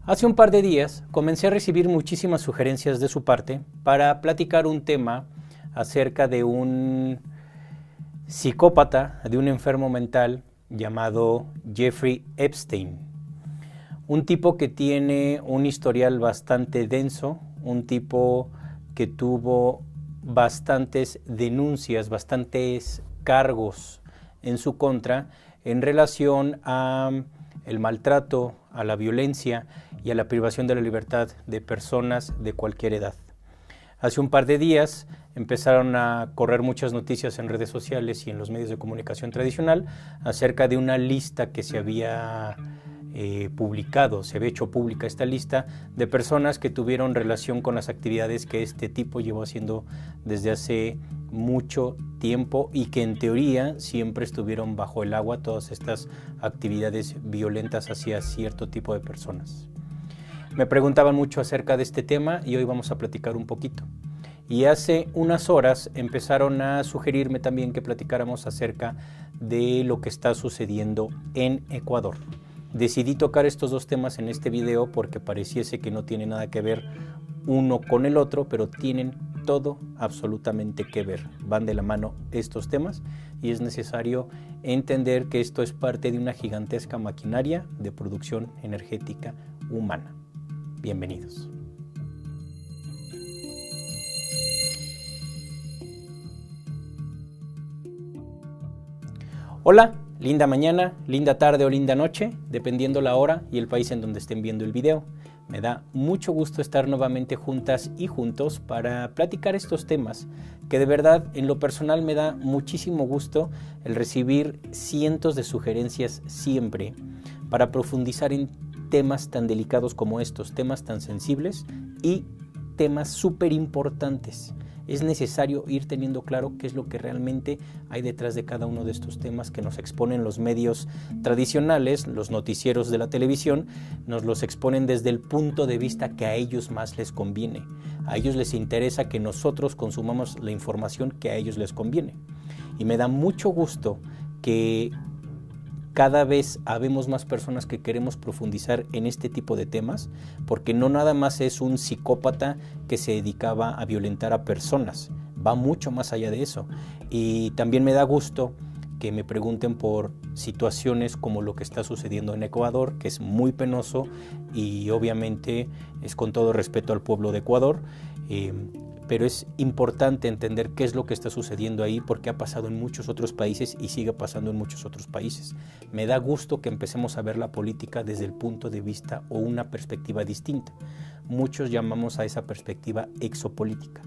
Hace un par de días comencé a recibir muchísimas sugerencias de su parte para platicar un tema acerca de un psicópata, de un enfermo mental llamado Jeffrey Epstein. Un tipo que tiene un historial bastante denso, un tipo que tuvo bastantes denuncias, bastantes cargos en su contra en relación a el maltrato, a la violencia y a la privación de la libertad de personas de cualquier edad. Hace un par de días empezaron a correr muchas noticias en redes sociales y en los medios de comunicación tradicional acerca de una lista que se había publicado, se había hecho pública esta lista de personas que tuvieron relación con las actividades que este tipo llevó haciendo desde hace mucho tiempo y que en teoría siempre estuvieron bajo el agua, todas estas actividades violentas hacia cierto tipo de personas. Me preguntaban mucho acerca de este tema y hoy vamos a platicar un poquito. Y hace unas horas empezaron a sugerirme también que platicáramos acerca de lo que está sucediendo en Ecuador. Decidí tocar estos dos temas en este video porque pareciese que no tiene nada que ver uno con el otro, pero tienen todo absolutamente que ver. Van de la mano estos temas y es necesario entender que esto es parte de una gigantesca maquinaria de producción energética humana. Bienvenidos. Hola, linda mañana, linda tarde o linda noche, dependiendo la hora y el país en donde estén viendo el video. Me da mucho gusto estar nuevamente juntas y juntos para platicar estos temas, que de verdad en lo personal me da muchísimo gusto el recibir cientos de sugerencias siempre para profundizar en temas tan delicados como estos, temas tan sensibles y temas súper importantes. Es necesario ir teniendo claro qué es lo que realmente hay detrás de cada uno de estos temas que nos exponen los medios tradicionales, los noticieros de la televisión, nos los exponen desde el punto de vista que a ellos más les conviene. A ellos les interesa que nosotros consumamos la información que a ellos les conviene. Y me da mucho gusto que cada vez habemos más personas que queremos profundizar en este tipo de temas, porque no nada más es un psicópata que se dedicaba a violentar a personas, va mucho más allá de eso. Y también me da gusto que me pregunten por situaciones como lo que está sucediendo en Ecuador, que es muy penoso y obviamente es con todo respeto al pueblo de Ecuador, pero es importante entender qué es lo que está sucediendo ahí porque ha pasado en muchos otros países y sigue pasando en muchos otros países. Me da gusto que empecemos a ver la política desde el punto de vista o una perspectiva distinta. Muchos llamamos a esa perspectiva exopolítica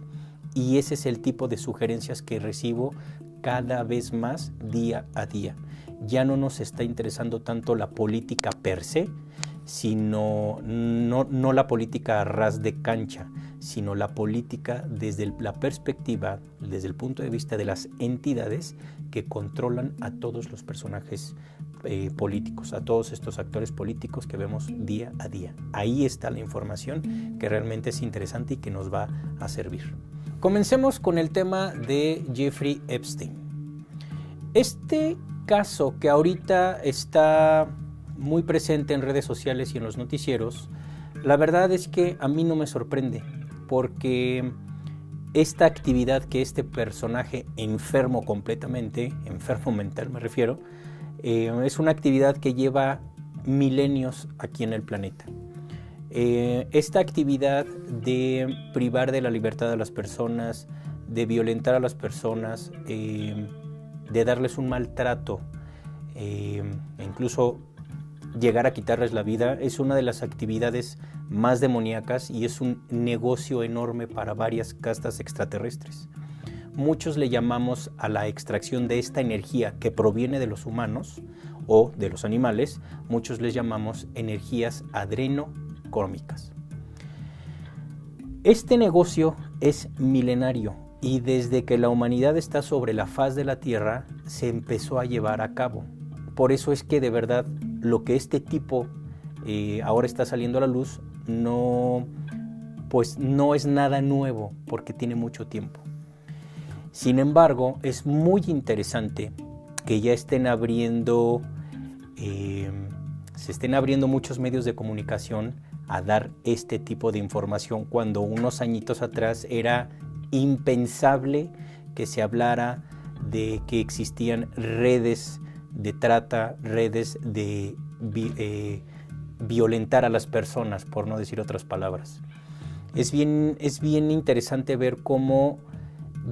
y ese es el tipo de sugerencias que recibo cada vez más día a día. Ya no nos está interesando tanto la política per se, sino no la política a ras de cancha, sino la política desde la perspectiva, desde el punto de vista de las entidades que controlan a todos los personajes políticos, a todos estos actores políticos que vemos día a día. Ahí está la información que realmente es interesante y que nos va a servir. Comencemos con el tema de Jeffrey Epstein. Este caso que ahorita está muy presente en redes sociales y en los noticieros, la verdad es que a mí no me sorprende, porque esta actividad que este personaje enfermo completamente, enfermo mental me refiero, es una actividad que lleva milenios aquí en el planeta. Esta actividad de privar de la libertad a las personas, de violentar a las personas, de darles un maltrato, incluso llegar a quitarles la vida, es una de las actividades más demoníacas y es un negocio enorme para varias castas extraterrestres. Muchos le llamamos a la extracción de esta energía que proviene de los humanos o de los animales, muchos les llamamos energías adrenocrómicas. Este negocio es milenario y desde que la humanidad está sobre la faz de la Tierra se empezó a llevar a cabo. Por eso es que de verdad lo que este tipo ahora está saliendo a la luz no es nada nuevo porque tiene mucho tiempo. Sin embargo, es muy interesante que ya estén abriendo, se estén abriendo muchos medios de comunicación a dar este tipo de información cuando unos añitos atrás era impensable que se hablara de que existían redes de trata, redes de violentar a las personas, por no decir otras palabras. Es bien interesante ver cómo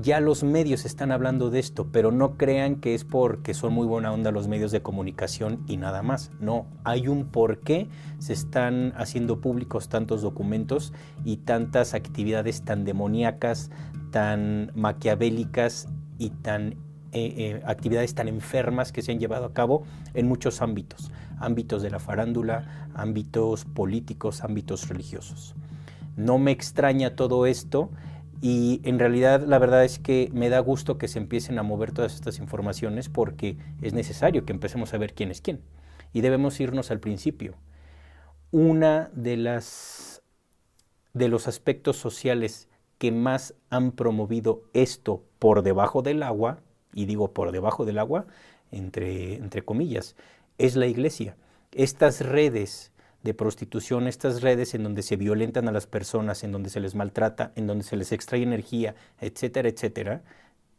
ya los medios están hablando de esto, pero no crean que es porque son muy buena onda los medios de comunicación y nada más. No, hay un porqué se están haciendo públicos tantos documentos y tantas actividades tan demoníacas, tan maquiavélicas y tan actividades tan enfermas que se han llevado a cabo en muchos ámbitos, ámbitos de la farándula, ámbitos políticos, ámbitos religiosos. No me extraña todo esto. Y en realidad la verdad es que me da gusto que se empiecen a mover todas estas informaciones porque es necesario que empecemos a ver quién es quién. Y debemos irnos al principio. Una de los aspectos sociales que más han promovido esto por debajo del agua, y digo por debajo del agua, entre comillas, es la iglesia. Estas redes de prostitución, estas redes en donde se violentan a las personas, en donde se les maltrata, en donde se les extrae energía, etcétera, etcétera,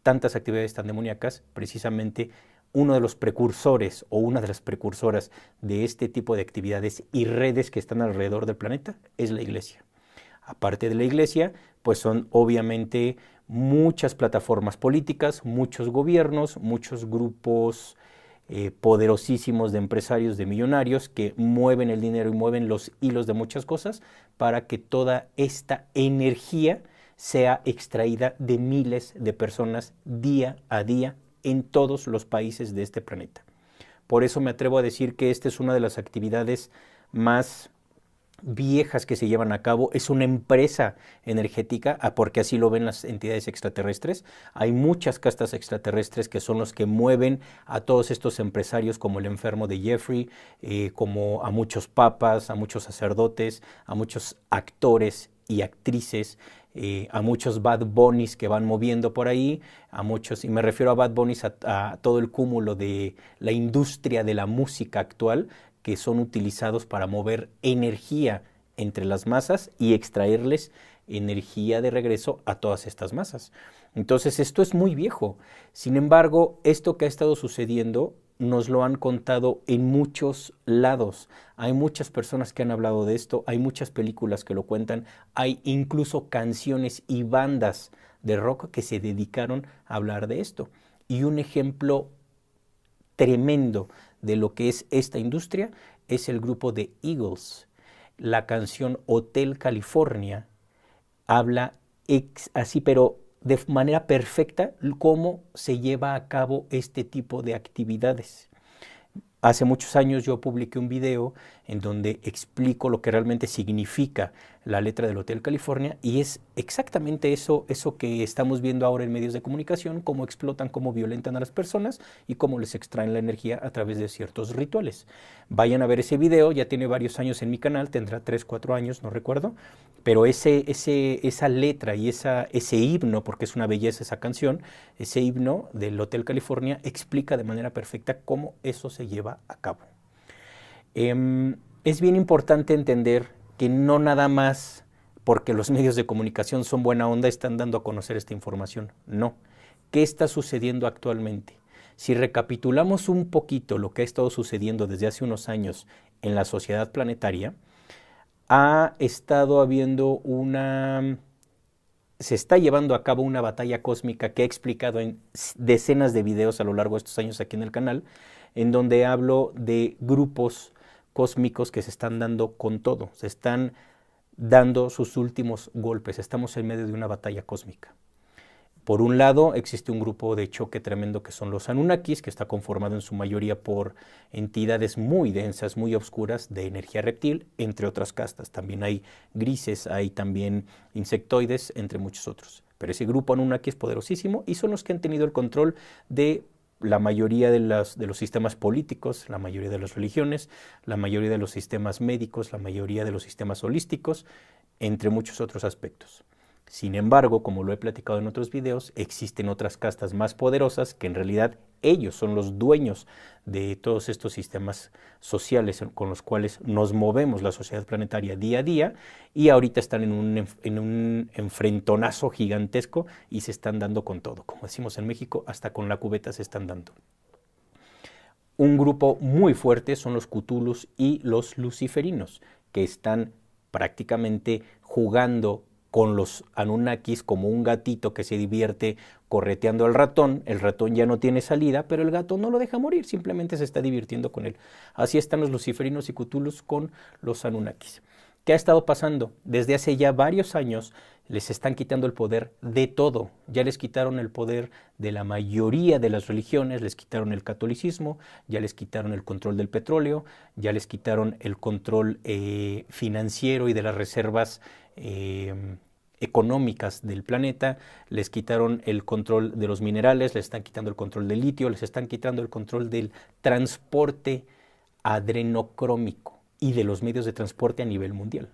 tantas actividades tan demoníacas, precisamente uno de los precursores o una de las precursoras de este tipo de actividades y redes que están alrededor del planeta es la iglesia. Aparte de la iglesia, pues son obviamente muchas plataformas políticas, muchos gobiernos, muchos grupos poderosísimos de empresarios, de millonarios que mueven el dinero y mueven los hilos de muchas cosas para que toda esta energía sea extraída de miles de personas día a día en todos los países de este planeta. Por eso me atrevo a decir que esta es una de las actividades más viejas que se llevan a cabo, es una empresa energética, porque así lo ven las entidades extraterrestres. Hay muchas castas extraterrestres que son los que mueven a todos estos empresarios como el enfermo de Jeffrey, como a muchos papas, a muchos sacerdotes, a muchos actores y actrices, a muchos Bad Bunnies que van moviendo por ahí, a muchos, y me refiero a Bad Bunnies, a todo el cúmulo de la industria de la música actual, que son utilizados para mover energía entre las masas y extraerles energía de regreso a todas estas masas. Entonces esto es muy viejo. Sin embargo, esto que ha estado sucediendo nos lo han contado en muchos lados. Hay muchas personas que han hablado de esto, hay muchas películas que lo cuentan, hay incluso canciones y bandas de rock que se dedicaron a hablar de esto. Y un ejemplo tremendo de lo que es esta industria es el grupo de Eagles. La canción Hotel California habla así, pero de manera perfecta, cómo se lleva a cabo este tipo de actividades. Hace muchos años yo publiqué un video en donde explico lo que realmente significa la letra del Hotel California y es exactamente eso que estamos viendo ahora en medios de comunicación, cómo explotan, cómo violentan a las personas y cómo les extraen la energía a través de ciertos rituales. Vayan a ver ese video, ya tiene varios años en mi canal, tendrá 3, 4 años, no recuerdo, pero esa letra y ese himno, porque es una belleza esa canción, ese himno del Hotel California explica de manera perfecta cómo eso se lleva a cabo. Es bien importante entender que no nada más porque los medios de comunicación son buena onda están dando a conocer esta información. No. ¿Qué está sucediendo actualmente? Si recapitulamos un poquito lo que ha estado sucediendo desde hace unos años en la sociedad planetaria, ha estado habiendo se está llevando a cabo una batalla cósmica que he explicado en decenas de videos a lo largo de estos años aquí en el canal, en donde hablo de grupos cósmicos que se están dando con todo, se están dando sus últimos golpes, estamos en medio de una batalla cósmica. Por un lado, existe un grupo de choque tremendo que son los Anunnakis, que está conformado en su mayoría por entidades muy densas, muy oscuras de energía reptil, entre otras castas. También hay grises, hay también insectoides, entre muchos otros. Pero ese grupo Anunnaki es poderosísimo y son los que han tenido el control de la mayoría de los sistemas políticos, la mayoría de las religiones, la mayoría de los sistemas médicos, la mayoría de los sistemas holísticos, entre muchos otros aspectos. Sin embargo, como lo he platicado en otros videos, existen otras castas más poderosas que en realidad ellos son los dueños de todos estos sistemas sociales con los cuales nos movemos la sociedad planetaria día a día, y ahorita están en un enfrentonazo gigantesco y se están dando con todo. Como decimos en México, hasta con la cubeta se están dando. Un grupo muy fuerte son los Cthulhus y los luciferinos, que están prácticamente jugando con los Anunnakis como un gatito que se divierte correteando al ratón. El ratón ya no tiene salida, pero el gato no lo deja morir, simplemente se está divirtiendo con él. Así están los luciferinos y Cthulhus con los Anunnakis. ¿Qué ha estado pasando? Desde hace ya varios años les están quitando el poder de todo. Ya les quitaron el poder de la mayoría de las religiones, les quitaron el catolicismo, ya les quitaron el control del petróleo, ya les quitaron el control financiero y de las reservas económicas del planeta, les quitaron el control de los minerales, les están quitando el control del litio, les están quitando el control del transporte adrenocrómico y de los medios de transporte a nivel mundial.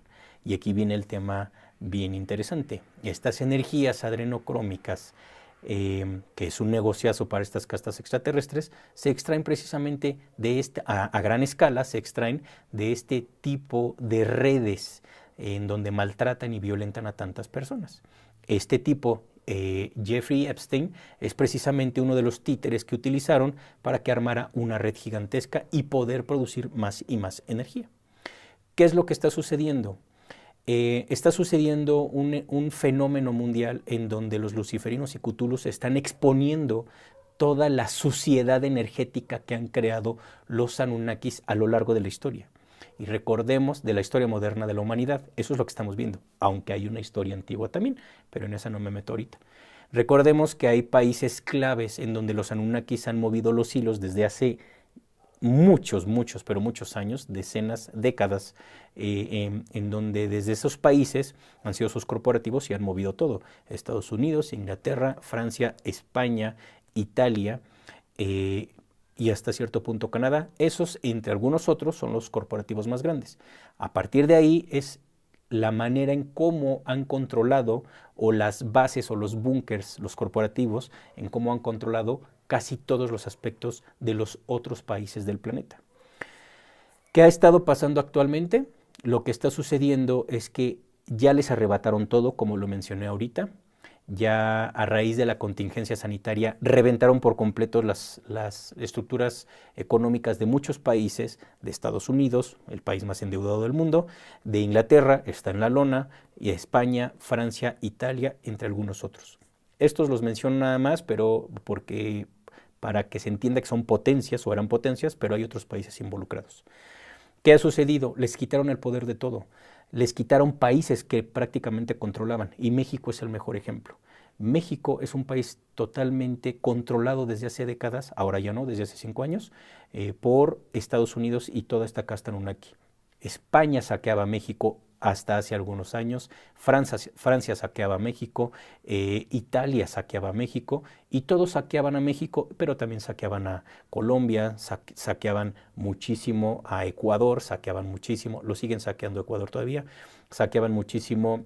Y aquí viene el tema bien interesante. Estas energías adrenocrómicas, que es un negociazo para estas castas extraterrestres, se extraen precisamente de a gran escala, se extraen de este tipo de redes en donde maltratan y violentan a tantas personas. Este tipo, Jeffrey Epstein, es precisamente uno de los títeres que utilizaron para que armara una red gigantesca y poder producir más y más energía. ¿Qué es lo que está sucediendo? Está sucediendo un fenómeno mundial en donde los luciferinos y Cthulhus están exponiendo toda la suciedad energética que han creado los Anunnakis a lo largo de la historia. Y recordemos de la historia moderna de la humanidad, eso es lo que estamos viendo, aunque hay una historia antigua también, pero en esa no me meto ahorita. Recordemos que hay países claves en donde los Anunnakis han movido los hilos desde hace muchos años, decenas, décadas, en donde desde esos países han sido sus corporativos y han movido todo. Estados Unidos, Inglaterra, Francia, España, Italia, y hasta cierto punto Canadá. Esos, entre algunos otros, son los corporativos más grandes. A partir de ahí es la manera en cómo han controlado, o las bases o los búnkers, los corporativos, en cómo han controlado casi todos los aspectos de los otros países del planeta. ¿Qué ha estado pasando actualmente? Lo que está sucediendo es que ya les arrebataron todo, como lo mencioné ahorita. Ya a raíz de la contingencia sanitaria reventaron por completo las estructuras económicas de muchos países, de Estados Unidos, el país más endeudado del mundo, de Inglaterra, está en la lona, y España, Francia, Italia, entre algunos otros. Estos los menciono nada más, pero para que se entienda que son potencias o eran potencias, pero hay otros países involucrados. ¿Qué ha sucedido? Les quitaron el poder de todo. Les quitaron países que prácticamente controlaban, y México es el mejor ejemplo. México es un país totalmente controlado desde hace décadas, ahora ya no, desde hace 5 años, por Estados Unidos y toda esta casta Anunnaki. España saqueaba México hasta hace algunos años, Francia saqueaba México, Italia saqueaba México, y todos saqueaban a México, pero también saqueaban a Colombia, saqueaban muchísimo a Ecuador, saqueaban muchísimo, lo siguen saqueando Ecuador todavía, saqueaban muchísimo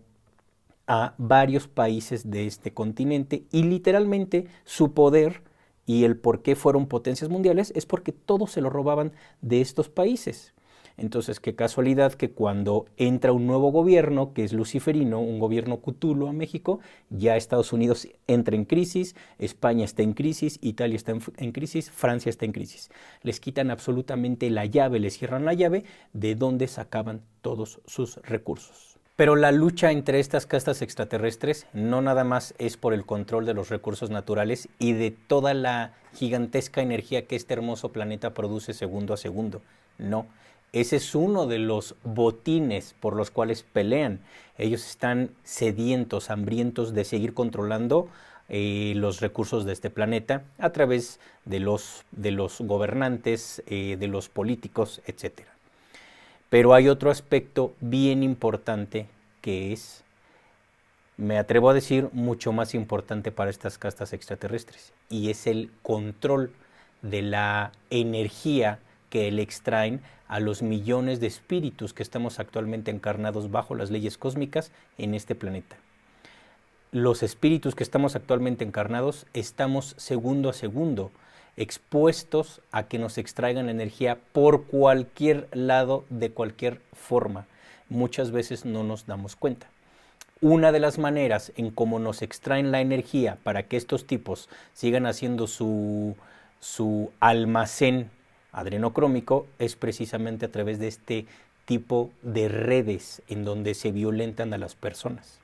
a varios países de este continente, y literalmente su poder y el por qué fueron potencias mundiales es porque todo se lo robaban de estos países. Entonces, qué casualidad que cuando entra un nuevo gobierno, que es luciferino, un gobierno Cthulhu a México, ya Estados Unidos entra en crisis, España está en crisis, Italia está en crisis, Francia está en crisis. Les quitan absolutamente la llave, les cierran la llave de donde sacaban todos sus recursos. Pero la lucha entre estas castas extraterrestres no nada más es por el control de los recursos naturales y de toda la gigantesca energía que este hermoso planeta produce segundo a segundo. No. Ese es uno de los botines por los cuales pelean. Ellos están sedientos, hambrientos de seguir controlando los recursos de este planeta a través de los gobernantes, de los políticos, etc. Pero hay otro aspecto bien importante que es, me atrevo a decir, mucho más importante para estas castas extraterrestres, y es el control de la energía que le extraen a los millones de espíritus que estamos actualmente encarnados bajo las leyes cósmicas en este planeta. Los espíritus que estamos actualmente encarnados estamos segundo a segundo expuestos a que nos extraigan energía por cualquier lado, de cualquier forma. Muchas veces no nos damos cuenta. Una de las maneras en cómo nos extraen la energía para que estos tipos sigan haciendo su almacén adrenocrómico es precisamente a través de este tipo de redes en donde se violentan a las personas.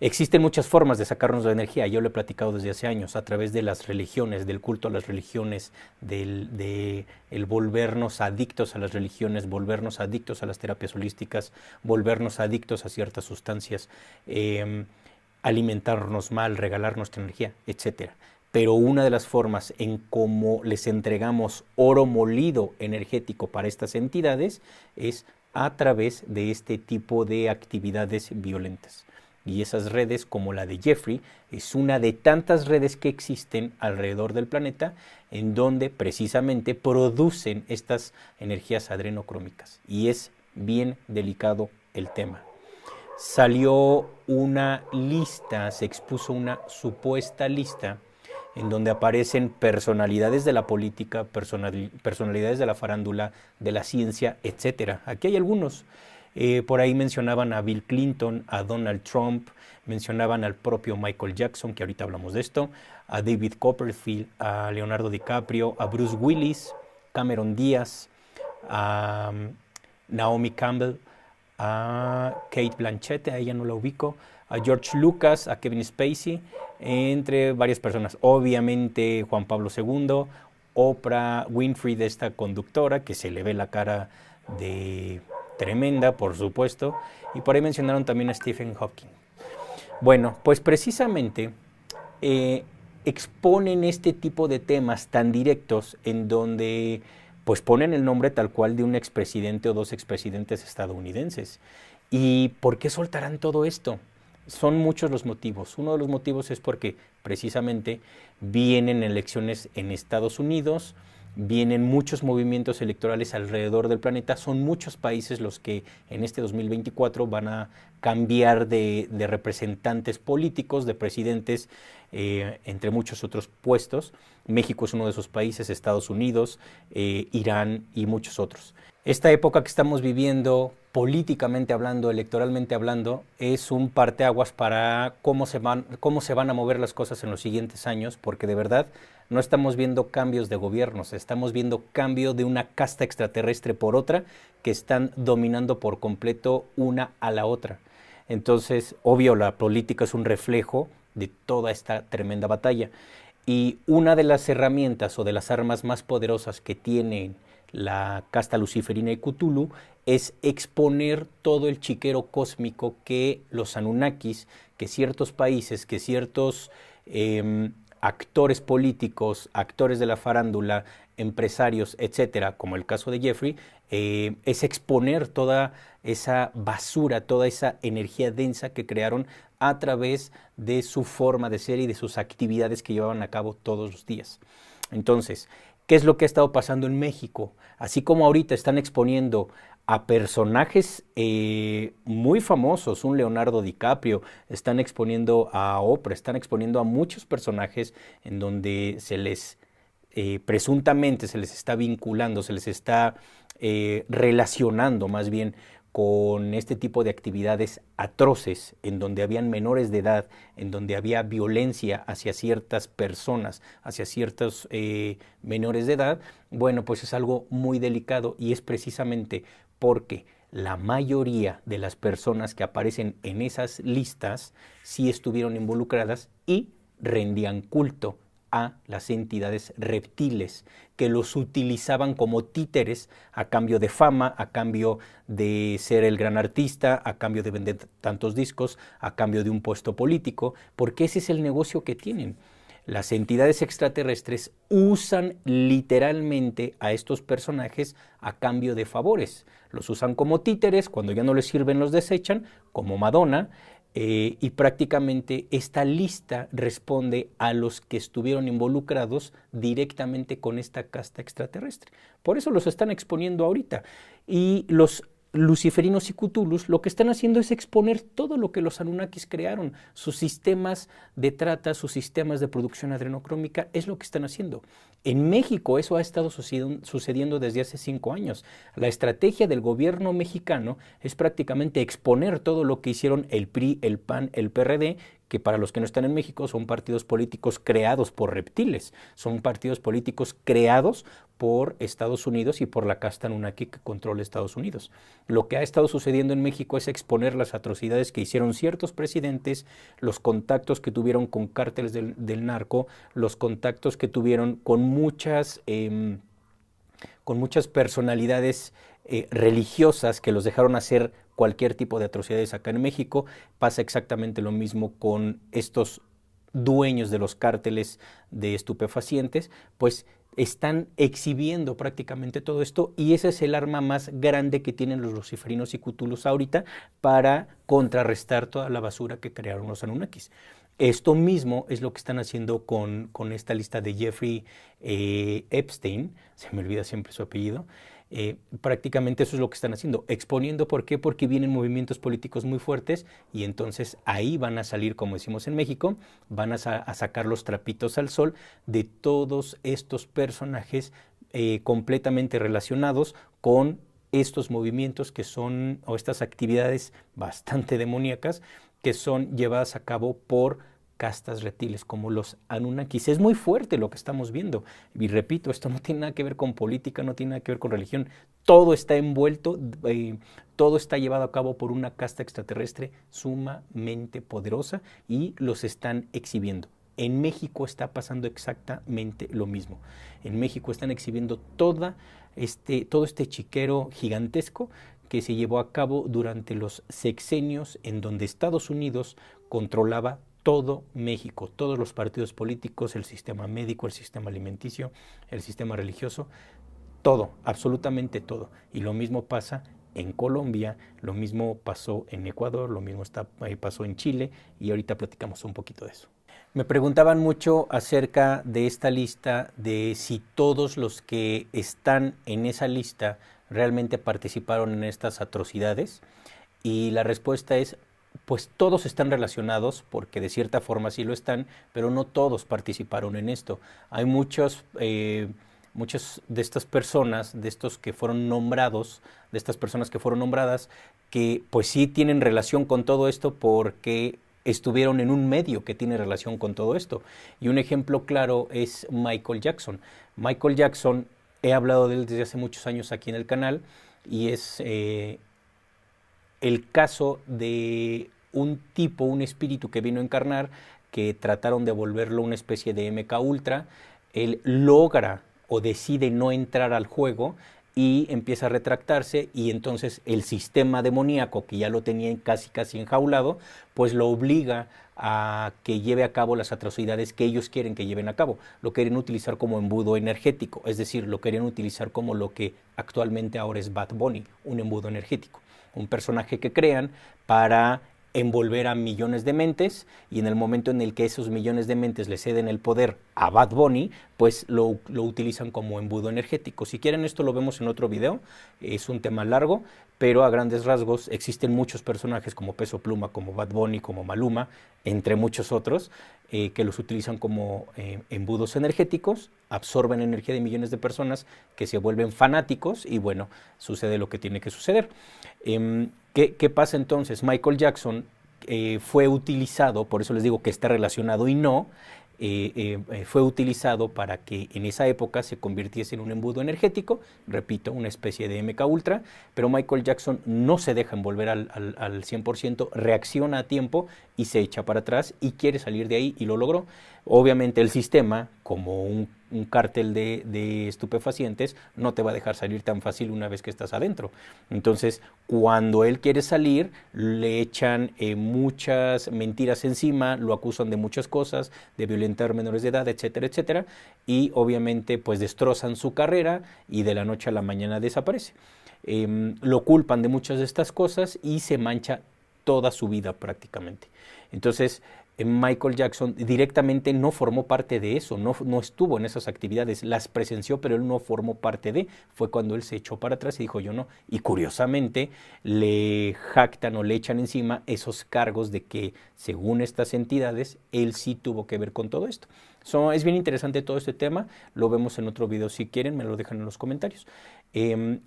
Existen muchas formas de sacarnos la energía, yo lo he platicado desde hace años, a través de las religiones, del culto a las religiones, el volvernos adictos a las religiones, volvernos adictos a las terapias holísticas, volvernos adictos a ciertas sustancias, alimentarnos mal, regalar nuestra energía, etc. Pero una de las formas en cómo les entregamos oro molido energético para estas entidades es a través de este tipo de actividades violentas. Y esas redes, como la de Jeffrey, es una de tantas redes que existen alrededor del planeta en donde precisamente producen estas energías adrenocrómicas. Y es bien delicado el tema. Salió una lista, se expuso una supuesta lista en donde aparecen personalidades de la política, personalidades de la farándula, de la ciencia, etc. Aquí hay algunos. Por ahí mencionaban a Bill Clinton, a Donald Trump, mencionaban al propio Michael Jackson, que ahorita hablamos de esto, a David Copperfield, a Leonardo DiCaprio, a Bruce Willis, Cameron Díaz, a Naomi Campbell, a Kate Blanchett, a ella no la ubico, a George Lucas, a Kevin Spacey, entre varias personas. Obviamente Juan Pablo II, Oprah Winfrey, de esta conductora, que se le ve la cara de tremenda, por supuesto, y por ahí mencionaron también a Stephen Hawking. Bueno, pues precisamente exponen este tipo de temas tan directos en donde pues ponen el nombre tal cual de un expresidente o dos expresidentes estadounidenses. ¿Y por qué soltarán todo esto? Son muchos los motivos. Uno de los motivos es porque precisamente vienen elecciones en Estados Unidos, vienen muchos movimientos electorales alrededor del planeta, son muchos países los que en este 2024 van a cambiar de representantes políticos, de presidentes, entre muchos otros puestos. México es uno de esos países, Estados Unidos, Irán y muchos otros. Esta época que estamos viviendo, políticamente hablando, electoralmente hablando, es un parteaguas para cómo se van a mover las cosas en los siguientes años, porque de verdad no estamos viendo cambios de gobiernos, estamos viendo cambio de una casta extraterrestre por otra que están dominando por completo una a la otra. Entonces, obvio, la política es un reflejo de toda esta tremenda batalla. Y una de las herramientas o de las armas más poderosas que tienen la casta luciferina y Cthulhu es exponer todo el chiquero cósmico que los Anunnakis, que ciertos países, que ciertos actores políticos, actores de la farándula, empresarios, etcétera, como el caso de Jeffrey, es exponer toda esa basura, toda esa energía densa que crearon a través de su forma de ser y de sus actividades que llevaban a cabo todos los días. Entonces, ¿qué es lo que ha estado pasando en México? Así como ahorita están exponiendo a personajes muy famosos, un Leonardo DiCaprio, están exponiendo a Oprah, están exponiendo a muchos personajes en donde se les presuntamente se les está vinculando, se les está relacionando más bien con este tipo de actividades atroces, en donde habían menores de edad, en donde había violencia hacia ciertas personas, hacia ciertos menores de edad. Bueno, pues es algo muy delicado y es precisamente porque la mayoría de las personas que aparecen en esas listas sí estuvieron involucradas y rendían culto a las entidades reptiles que los utilizaban como títeres a cambio de fama, a cambio de ser el gran artista, a cambio de vender tantos discos, a cambio de un puesto político, porque ese es el negocio que tienen. Las entidades extraterrestres usan literalmente a estos personajes a cambio de favores. Los usan como títeres, cuando ya no les sirven los desechan, como Madonna, y prácticamente esta lista responde a los que estuvieron involucrados directamente con esta casta extraterrestre. Por eso los están exponiendo ahorita. Y los luciferinos y cthulhus lo que están haciendo es exponer todo lo que los Anunnakis crearon, sus sistemas de trata, sus sistemas de producción adrenocrómica, es lo que están haciendo. En México eso ha estado sucediendo desde hace 5 años. La estrategia del gobierno mexicano es prácticamente exponer todo lo que hicieron el PRI, el PAN, el PRD, que para los que no están en México son partidos políticos creados por reptiles, son partidos políticos creados por Estados Unidos y por la casta Anunnaki que controla Estados Unidos. Lo que ha estado sucediendo en México es exponer las atrocidades que hicieron ciertos presidentes, los contactos que tuvieron con cárteles del narco, los contactos que tuvieron con muchas personalidades religiosas que los dejaron hacer cualquier tipo de atrocidades acá en México. Pasa exactamente lo mismo con estos dueños de los cárteles de estupefacientes, pues están exhibiendo prácticamente todo esto, y ese es el arma más grande que tienen los luciferinos y cthulhus ahorita para contrarrestar toda la basura que crearon los Anunnakis. Esto mismo es lo que están haciendo con esta lista de Jeffrey Epstein, se me olvida siempre su apellido. Prácticamente eso es lo que están haciendo, exponiendo. ¿Por qué? Porque vienen movimientos políticos muy fuertes y entonces ahí van a salir, como decimos en México, van a sacar los trapitos al sol de todos estos personajes completamente relacionados con estos movimientos que son, o estas actividades bastante demoníacas que son llevadas a cabo por castas reptiles como los Anunnakis. Es muy fuerte lo que estamos viendo. Y repito, esto no tiene nada que ver con política, no tiene nada que ver con religión. Todo está envuelto, todo está llevado a cabo por una casta extraterrestre sumamente poderosa y los están exhibiendo. En México está pasando exactamente lo mismo. En México están exhibiendo todo este chiquero gigantesco que se llevó a cabo durante los sexenios en donde Estados Unidos controlaba todo México, todos los partidos políticos, el sistema médico, el sistema alimenticio, el sistema religioso, todo, absolutamente todo. Y lo mismo pasa en Colombia, lo mismo pasó en Ecuador, lo mismo pasó en Chile, y ahorita platicamos un poquito de eso. Me preguntaban mucho acerca de esta lista, de si todos los que están en esa lista realmente participaron en estas atrocidades, y la respuesta es, pues todos están relacionados, porque de cierta forma sí lo están, pero no todos participaron en esto. Hay muchos de estas personas, de estos que fueron nombrados, de estas personas que fueron nombradas, que pues sí tienen relación con todo esto porque estuvieron en un medio que tiene relación con todo esto. Y un ejemplo claro es Michael Jackson. Michael Jackson, he hablado de él desde hace muchos años aquí en el canal, y es el caso de un espíritu que vino a encarnar, que trataron de volverlo una especie de MK Ultra. Él logra o decide no entrar al juego y empieza a retractarse, y entonces el sistema demoníaco, que ya lo tenía casi enjaulado, pues lo obliga a que lleve a cabo las atrocidades que ellos quieren que lleven a cabo. Lo querían utilizar como embudo energético, es decir, lo querían utilizar como lo que actualmente ahora es Bad Bunny, un embudo energético, un personaje que crean para envolver a millones de mentes, y en el momento en el que esos millones de mentes le ceden el poder a Bad Bunny, pues lo utilizan como embudo energético. Si quieren, esto lo vemos en otro video, es un tema largo, pero a grandes rasgos existen muchos personajes como Peso Pluma, como Bad Bunny, como Maluma, entre muchos otros, que los utilizan como embudos energéticos, absorben energía de millones de personas que se vuelven fanáticos, y bueno, sucede lo que tiene que suceder. ¿Qué pasa entonces? Michael Jackson fue utilizado, por eso les digo que está relacionado y no, fue utilizado para que en esa época se convirtiese en un embudo energético, repito, una especie de MK Ultra, pero Michael Jackson no se deja envolver al 100%, reacciona a tiempo y se echa para atrás y quiere salir de ahí, y lo logró. Obviamente el sistema, como un cártel de estupefacientes, no te va a dejar salir tan fácil una vez que estás adentro. Entonces, cuando él quiere salir, le echan muchas mentiras encima, lo acusan de muchas cosas, de violentar menores de edad, etcétera, etcétera, y obviamente pues destrozan su carrera y de la noche a la mañana desaparece. Lo culpan de muchas de estas cosas y se mancha toda su vida prácticamente. Entonces, Michael Jackson directamente no formó parte de eso, no estuvo en esas actividades, las presenció, pero él no formó parte de, fue cuando él se echó para atrás y dijo yo no, y curiosamente le jactan o le echan encima esos cargos de que según estas entidades, él sí tuvo que ver con todo esto. Es bien interesante todo este tema, lo vemos en otro video si quieren, me lo dejan en los comentarios.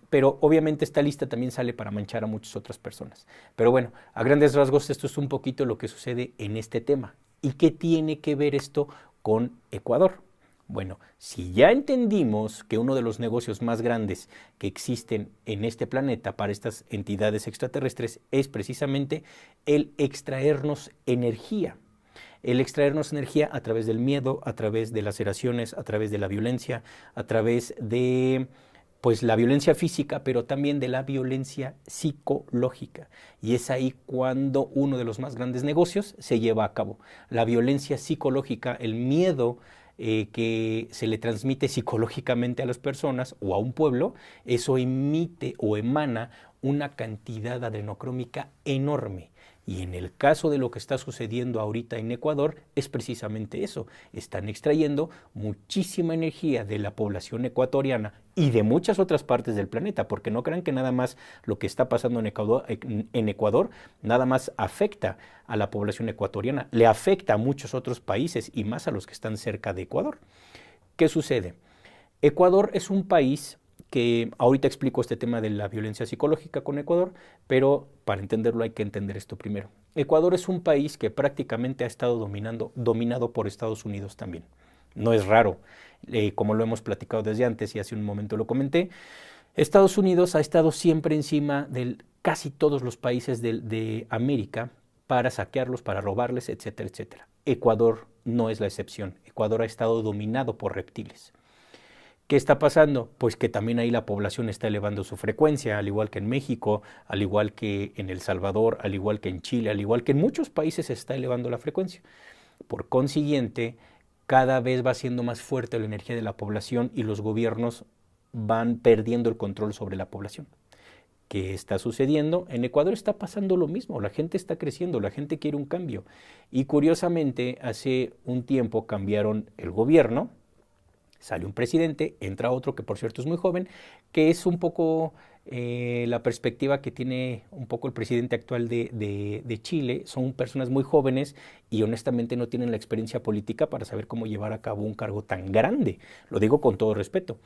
Pero obviamente esta lista también sale para manchar a muchas otras personas. Pero bueno, a grandes rasgos esto es un poquito lo que sucede en este tema. ¿Y qué tiene que ver esto con Ecuador? Bueno, si ya entendimos que uno de los negocios más grandes que existen en este planeta para estas entidades extraterrestres es precisamente el extraernos energía. El extraernos energía a través del miedo, a través de laceraciones, a través de la violencia, a través de pues la violencia física, pero también de la violencia psicológica. Y es ahí cuando uno de los más grandes negocios se lleva a cabo. La violencia psicológica, el miedo que se le transmite psicológicamente a las personas o a un pueblo, eso emite o emana una cantidad adrenocrómica enorme. Y en el caso de lo que está sucediendo ahorita en Ecuador, es precisamente eso. Están extrayendo muchísima energía de la población ecuatoriana y de muchas otras partes del planeta, porque no crean que nada más lo que está pasando en Ecuador nada más afecta a la población ecuatoriana, le afecta a muchos otros países y más a los que están cerca de Ecuador. ¿Qué sucede? Ecuador es un país que ahorita explico este tema de la violencia psicológica con Ecuador, pero para entenderlo hay que entender esto primero. Ecuador es un país que prácticamente ha estado dominado por Estados Unidos también. No es raro, como lo hemos platicado desde antes y hace un momento lo comenté, Estados Unidos ha estado siempre encima de casi todos los países de América para saquearlos, para robarles, etcétera, etcétera. Ecuador no es la excepción. Ecuador ha estado dominado por reptiles. ¿Qué está pasando? Pues que también ahí la población está elevando su frecuencia, al igual que en México, al igual que en El Salvador, al igual que en Chile, al igual que en muchos países se está elevando la frecuencia. Por consiguiente, cada vez va siendo más fuerte la energía de la población y los gobiernos van perdiendo el control sobre la población. ¿Qué está sucediendo? En Ecuador está pasando lo mismo, la gente está creciendo, la gente quiere un cambio. Y curiosamente, hace un tiempo cambiaron el gobierno, sale un presidente, entra otro que por cierto es muy joven, que es un poco la perspectiva que tiene un poco el presidente actual de Chile. Son personas muy jóvenes y honestamente no tienen la experiencia política para saber cómo llevar a cabo un cargo tan grande. Lo digo con todo respeto.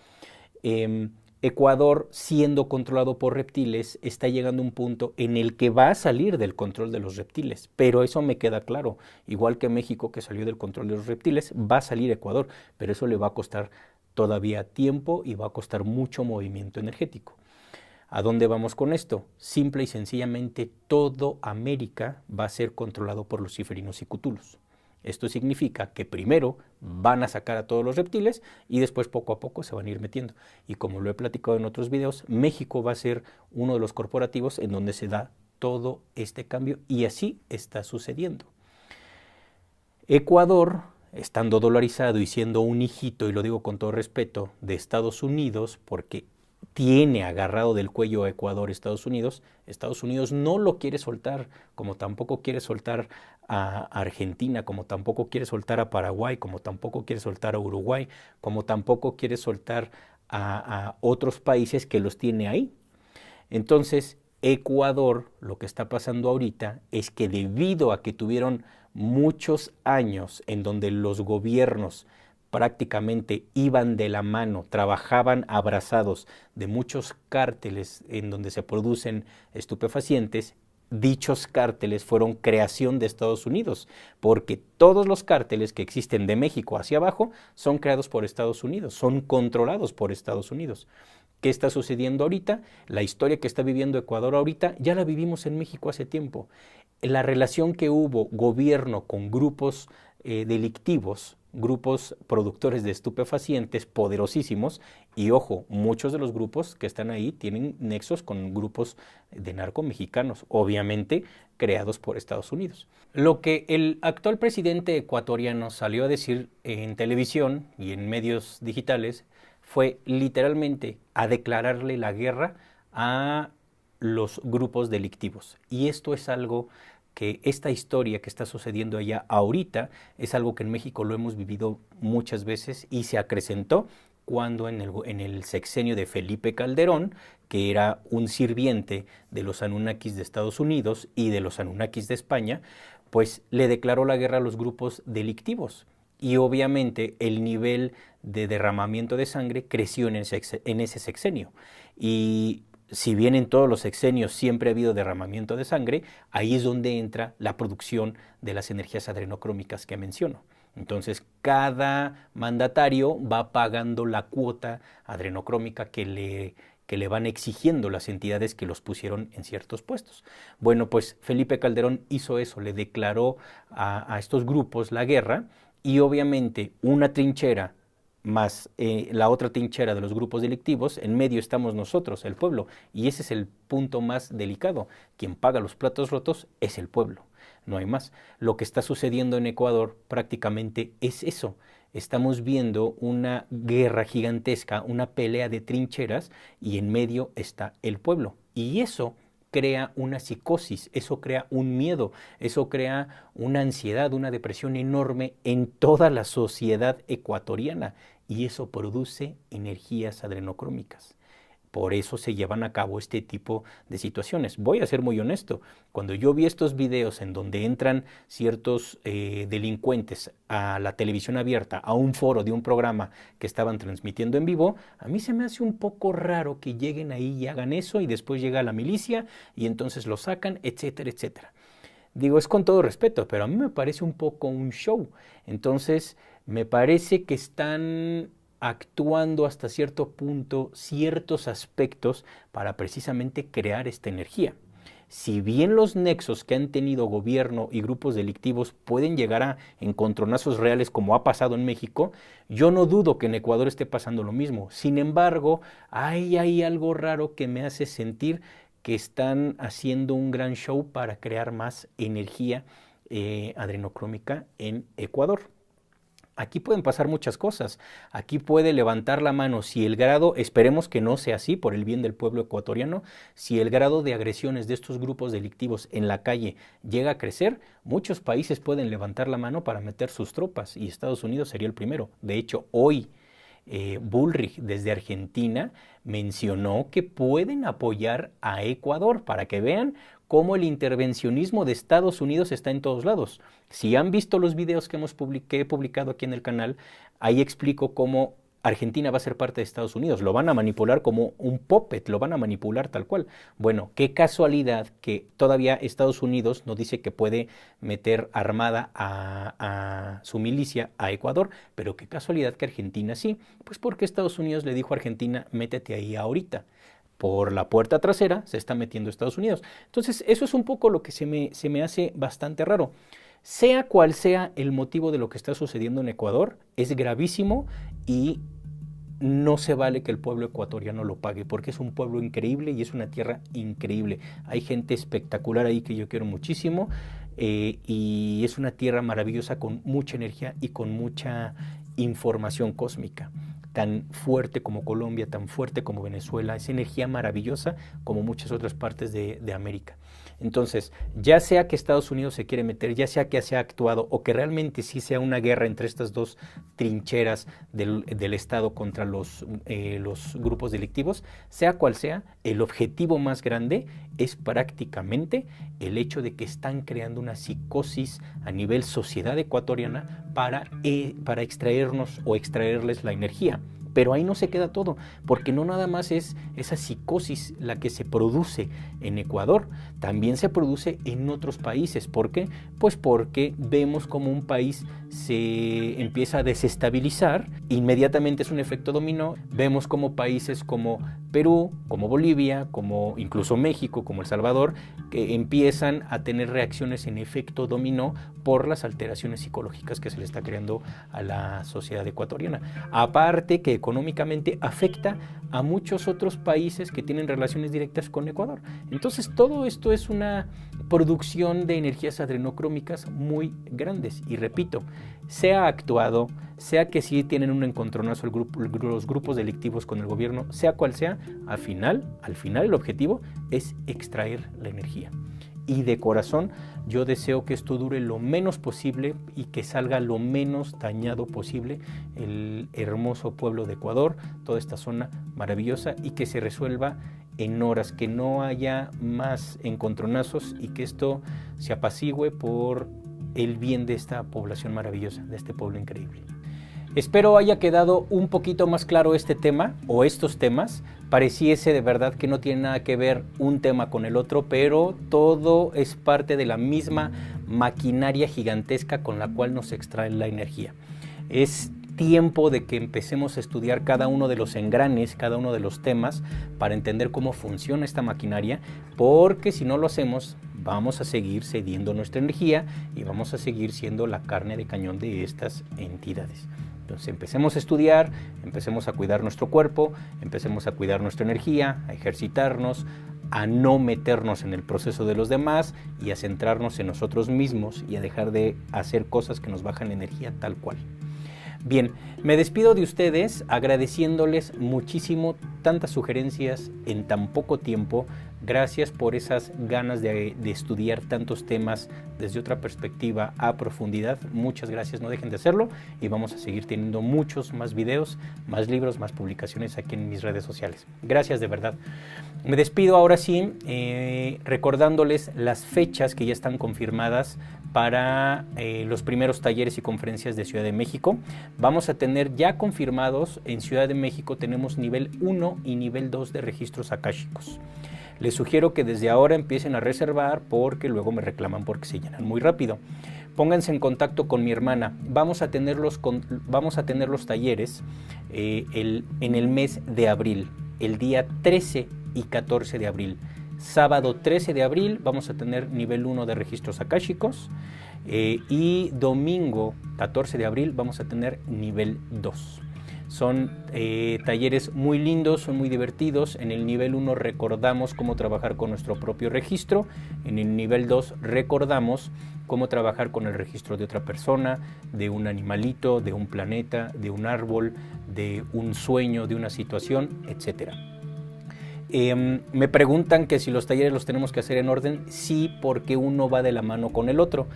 Ecuador, siendo controlado por reptiles, está llegando a un punto en el que va a salir del control de los reptiles. Pero eso me queda claro. Igual que México, que salió del control de los reptiles, va a salir Ecuador. Pero eso le va a costar todavía tiempo y va a costar mucho movimiento energético. ¿A dónde vamos con esto? Simple y sencillamente, todo América va a ser controlado por luciferinos y cutulos. Esto significa que primero van a sacar a todos los reptiles y después poco a poco se van a ir metiendo. Y como lo he platicado en otros videos, México va a ser uno de los corporativos en donde se da todo este cambio y así está sucediendo. Ecuador, estando dolarizado y siendo un hijito, y lo digo con todo respeto, de Estados Unidos, porque tiene agarrado del cuello a Ecuador Estados Unidos no lo quiere soltar, como tampoco quiere soltar a Argentina, como tampoco quiere soltar a Paraguay, como tampoco quiere soltar a Uruguay, como tampoco quiere soltar a otros países que los tiene ahí. Entonces, Ecuador, lo que está pasando ahorita es que debido a que tuvieron muchos años en donde los gobiernos prácticamente iban de la mano, trabajaban abrazados de muchos cárteles en donde se producen estupefacientes, dichos cárteles fueron creación de Estados Unidos, porque todos los cárteles que existen de México hacia abajo son creados por Estados Unidos, son controlados por Estados Unidos. ¿Qué está sucediendo ahorita? La historia que está viviendo Ecuador ahorita ya la vivimos en México hace tiempo. La relación que hubo gobierno con grupos delictivos, grupos productores de estupefacientes poderosísimos, y ojo, muchos de los grupos que están ahí tienen nexos con grupos de narcomexicanos, obviamente creados por Estados Unidos. Lo que el actual presidente ecuatoriano salió a decir en televisión y en medios digitales fue literalmente a declararle la guerra a los grupos delictivos. Y esto es algo que esta historia que está sucediendo allá ahorita es algo que en México lo hemos vivido muchas veces y se acrecentó cuando en el sexenio de Felipe Calderón, que era un sirviente de los Anunnakis de Estados Unidos y de los Anunnakis de España, pues le declaró la guerra a los grupos delictivos. Y obviamente el nivel de derramamiento de sangre creció en ese sexenio. Y si bien en todos los sexenios siempre ha habido derramamiento de sangre, ahí es donde entra la producción de las energías adrenocrómicas que menciono. Entonces, cada mandatario va pagando la cuota adrenocrómica que le van exigiendo las entidades que los pusieron en ciertos puestos. Bueno, pues Felipe Calderón hizo eso, le declaró a estos grupos la guerra y obviamente una trinchera más la otra trinchera de los grupos delictivos, en medio estamos nosotros, el pueblo, y ese es el punto más delicado. Quien paga los platos rotos es el pueblo, no hay más. Lo que está sucediendo en Ecuador prácticamente es eso. Estamos viendo una guerra gigantesca, una pelea de trincheras, y en medio está el pueblo. Y eso crea una psicosis, eso crea un miedo, eso crea una ansiedad, una depresión enorme en toda la sociedad ecuatoriana y eso produce energías adrenocrómicas. Por eso se llevan a cabo este tipo de situaciones. Voy a ser muy honesto, cuando yo vi estos videos en donde entran ciertos delincuentes a la televisión abierta, a un foro de un programa que estaban transmitiendo en vivo, a mí se me hace un poco raro que lleguen ahí y hagan eso y después llega la milicia y entonces lo sacan, etcétera, etcétera. Digo, es con todo respeto, pero a mí me parece un poco un show. Entonces, me parece que están actuando hasta cierto punto ciertos aspectos para precisamente crear esta energía. Si bien los nexos que han tenido gobierno y grupos delictivos pueden llegar a encontronazos reales como ha pasado en México, yo no dudo que en Ecuador esté pasando lo mismo. Sin embargo, hay algo raro que me hace sentir que están haciendo un gran show para crear más energía adrenocrómica en Ecuador. Aquí pueden pasar muchas cosas. Aquí puede levantar la mano si el grado, esperemos que no sea así por el bien del pueblo ecuatoriano, si el grado de agresiones de estos grupos delictivos en la calle llega a crecer, muchos países pueden levantar la mano para meter sus tropas y Estados Unidos sería el primero. De hecho, hoy Bullrich desde Argentina mencionó que pueden apoyar a Ecuador para que vean cómo el intervencionismo de Estados Unidos está en todos lados. Si han visto los videos que he publicado aquí en el canal, ahí explico cómo Argentina va a ser parte de Estados Unidos, lo van a manipular como un puppet, lo van a manipular tal cual. Bueno, qué casualidad que todavía Estados Unidos no dice que puede meter armada a su milicia a Ecuador, pero qué casualidad que Argentina sí, pues porque Estados Unidos le dijo a Argentina, métete ahí ahorita. Por la puerta trasera se está metiendo Estados Unidos. Entonces, eso es un poco lo que se me hace bastante raro. Sea cual sea el motivo de lo que está sucediendo en Ecuador, es gravísimo y no se vale que el pueblo ecuatoriano lo pague, porque es un pueblo increíble y es una tierra increíble. Hay gente espectacular ahí que yo quiero muchísimo y es una tierra maravillosa con mucha energía y con mucha información cósmica. Tan fuerte como Colombia, tan fuerte como Venezuela, es energía maravillosa como muchas otras partes de América. Entonces, ya sea que Estados Unidos se quiere meter, ya sea que se ha actuado o que realmente sí sea una guerra entre estas dos trincheras del Estado contra los grupos delictivos, sea cual sea, el objetivo más grande es prácticamente el hecho de que están creando una psicosis a nivel sociedad ecuatoriana para extraernos o extraerles la energía. Pero ahí no se queda todo, porque no nada más es esa psicosis la que se produce en Ecuador, también se produce en otros países. ¿Por qué? Pues porque vemos como un país se empieza a desestabilizar, inmediatamente es un efecto dominó, vemos como países como Perú, como Bolivia, como incluso México, como El Salvador, que empiezan a tener reacciones en efecto dominó por las alteraciones psicológicas que se le está creando a la sociedad ecuatoriana. Aparte que económicamente afecta a muchos otros países que tienen relaciones directas con Ecuador. Entonces todo esto es una producción de energías adrenocrómicas muy grandes. Y repito, sea actuado, sea que sí tienen un encontronazo los grupos delictivos con el gobierno, sea cual sea, al final el objetivo es extraer la energía. y de corazón yo deseo que esto dure lo menos posible y que salga lo menos dañado posible el hermoso pueblo de Ecuador, toda esta zona maravillosa, y que se resuelva en horas, que no haya más encontronazos y que esto se apacigüe por el bien de esta población maravillosa, de este pueblo increíble. Espero haya quedado un poquito más claro este tema o estos temas. Pareciese de verdad que no tiene nada que ver un tema con el otro, pero todo es parte de la misma maquinaria gigantesca con la cual nos extrae la energía. Es tiempo de que empecemos a estudiar cada uno de los engranes, cada uno de los temas, para entender cómo funciona esta maquinaria, porque si no lo hacemos, vamos a seguir cediendo nuestra energía y vamos a seguir siendo la carne de cañón de estas entidades. Entonces empecemos a estudiar, empecemos a cuidar nuestro cuerpo, empecemos a cuidar nuestra energía, a ejercitarnos, a no meternos en el proceso de los demás y a centrarnos en nosotros mismos y a dejar de hacer cosas que nos bajan energía tal cual. Bien, me despido de ustedes agradeciéndoles muchísimo tantas sugerencias en tan poco tiempo. Gracias por esas ganas de estudiar tantos temas desde otra perspectiva a profundidad. Muchas gracias, no dejen de hacerlo y vamos a seguir teniendo muchos más videos, más libros, más publicaciones aquí en mis redes sociales. Gracias de verdad. Me despido ahora sí recordándoles las fechas que ya están confirmadas para los primeros talleres y conferencias de Ciudad de México. Vamos a tener ya confirmados en Ciudad de México, tenemos nivel 1 y nivel 2 de registros akáshicos. Les sugiero que desde ahora empiecen a reservar porque luego me reclaman porque se llenan muy rápido. Pónganse en contacto con mi hermana. Vamos a tener los talleres en el mes de abril, el día 13 y 14 de abril. Sábado 13 de abril vamos a tener nivel 1 de registros akáshicos y domingo 14 de abril vamos a tener nivel 2. Son talleres muy lindos, son muy divertidos. En el nivel 1 recordamos cómo trabajar con nuestro propio registro. En el nivel 2 recordamos cómo trabajar con el registro de otra persona, de un animalito, de un planeta, de un árbol, de un sueño, de una situación, etc. Me preguntan que si los talleres los tenemos que hacer en orden. Sí, porque uno va de la mano con el otro.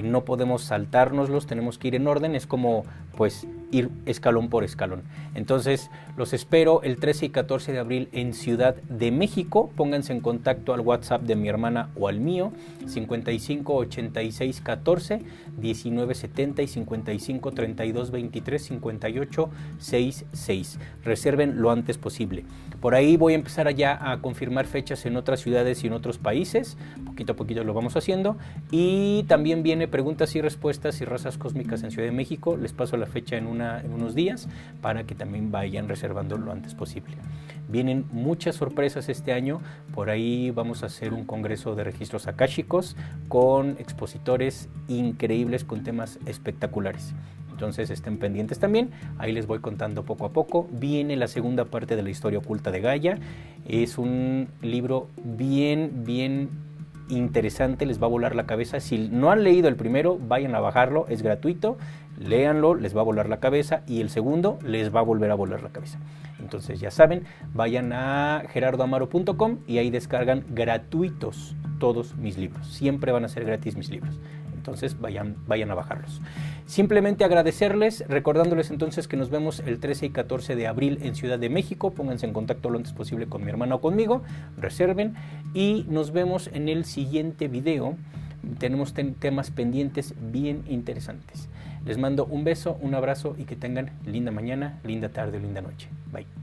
No podemos saltárnoslos, tenemos que ir en orden, es como pues ir escalón por escalón. Entonces los espero el 13 y 14 de abril en Ciudad de México. Pónganse en contacto al WhatsApp de mi hermana o al mío, 55 86 14 19 70 y 55 32 23 58 66. Reserven lo antes posible. Por ahí voy a empezar ya a confirmar fechas en otras ciudades y en otros países. Poquito a poquito lo vamos haciendo. Y también viene preguntas y respuestas y razas cósmicas en Ciudad de México. Les paso la fecha en unos días para que también vayan reservando lo antes posible. Vienen muchas sorpresas este año. Por ahí vamos a hacer un congreso de registros akáshicos con expositores increíbles con temas espectaculares. Entonces estén pendientes también, ahí les voy contando poco a poco. Viene la segunda parte de la historia oculta de Gaia. Es un libro bien interesante, les va a volar la cabeza. Si no han leído el primero, vayan a bajarlo, es gratuito, léanlo, les va a volar la cabeza, y el segundo les va a volver a volar la cabeza. Entonces ya saben, vayan a gerardoamaro.com y ahí descargan gratuitos todos mis libros. Siempre van a ser gratis mis libros. Entonces vayan a bajarlos. Simplemente agradecerles, recordándoles entonces que nos vemos el 13 y 14 de abril en Ciudad de México. Pónganse en contacto lo antes posible con mi hermana o conmigo, reserven y nos vemos en el siguiente video. Tenemos temas pendientes bien interesantes. Les mando un beso, un abrazo y que tengan linda mañana, linda tarde o linda noche. Bye.